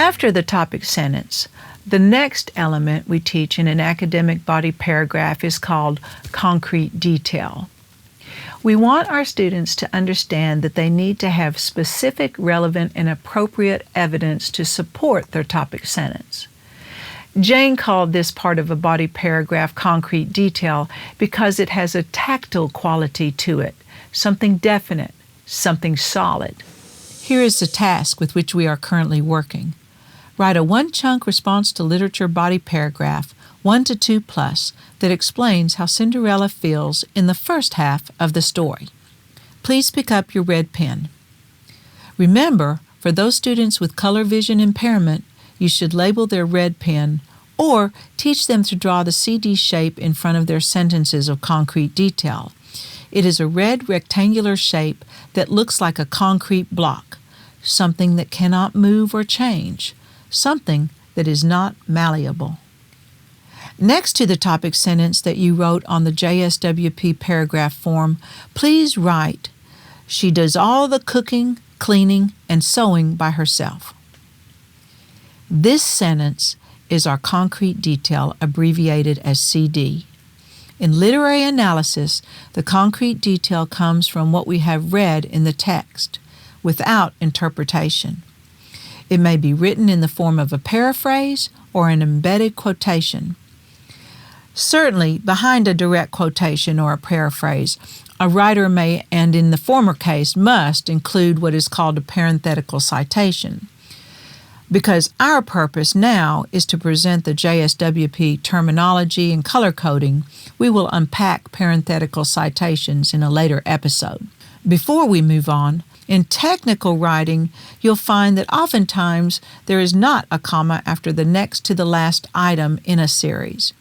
After the topic sentence, the next element we teach in an academic body paragraph is called concrete detail. We want our students to understand that they need to have specific, relevant, and appropriate evidence to support their topic sentence. Jane called this part of a body paragraph concrete detail because it has a tactile quality to it, something definite, something solid. Here is the task with which we are currently working. Write a one-chunk response to literature body paragraph, 1 to 2 plus, that explains how Cinderella feels in the first half of the story. Please pick up your red pen. Remember, for those students with color vision impairment, you should label their red pen or teach them to draw the CD shape in front of their sentences of concrete detail. It is a red rectangular shape that looks like a concrete block, something that cannot move or change, something that is not malleable. Next to the topic sentence that you wrote on the JSWP paragraph form, please write, "She does all the cooking, cleaning, and sewing by herself." This sentence is our concrete detail, abbreviated as CD. In literary analysis, the concrete detail comes from what we have read in the text, without interpretation. It may be written in the form of a paraphrase or an embedded quotation. Certainly, behind a direct quotation or a paraphrase, a writer may, and in the former case must, include what is called a parenthetical citation. Because our purpose now is to present the JSWP terminology and color coding, we will unpack parenthetical citations in a later episode. Before we move on, in technical writing, you'll find that oftentimes there is not a comma after the next to the last item in a series.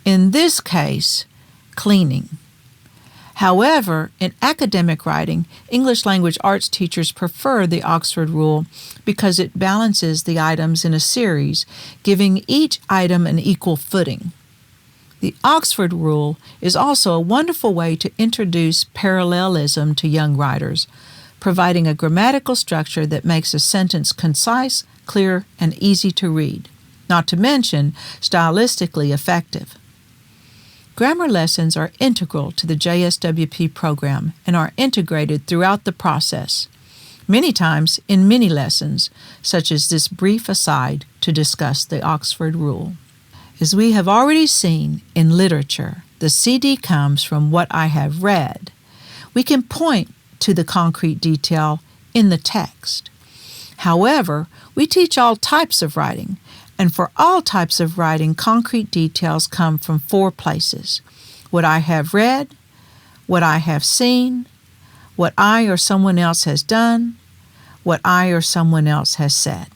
In this case, cleaning. However, in academic writing, English language arts teachers prefer the Oxford Rule because it balances the items in a series, giving each item an equal footing. The Oxford Rule is also a wonderful way to introduce parallelism to young writers, providing a grammatical structure that makes a sentence concise, clear, and easy to read, not to mention stylistically effective. Grammar lessons are integral to the JSWP program and are integrated throughout the process, many times in mini lessons, such as this brief aside to discuss the Oxford Rule. As we have already seen in literature, the CD comes from what I have read. We can point to the concrete detail in the text. However, we teach all types of writing, and for all types of writing, concrete details come from 4 places: what I have read, what I have seen, what I or someone else has done, what I or someone else has said.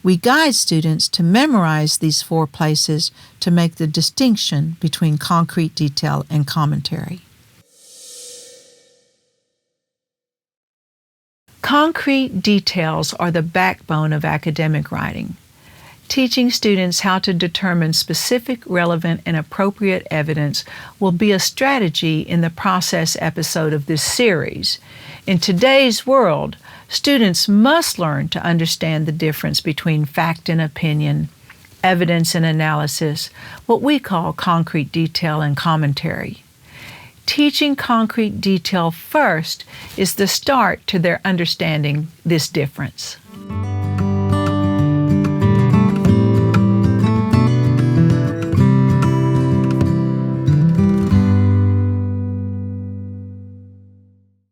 We guide students to memorize these 4 places to make the distinction between concrete detail and commentary. Concrete details are the backbone of academic writing. Teaching students how to determine specific, relevant, and appropriate evidence will be a strategy in the process episode of this series. In today's world, students must learn to understand the difference between fact and opinion, evidence and analysis, what we call concrete detail and commentary. Teaching concrete detail first is the start to their understanding this difference.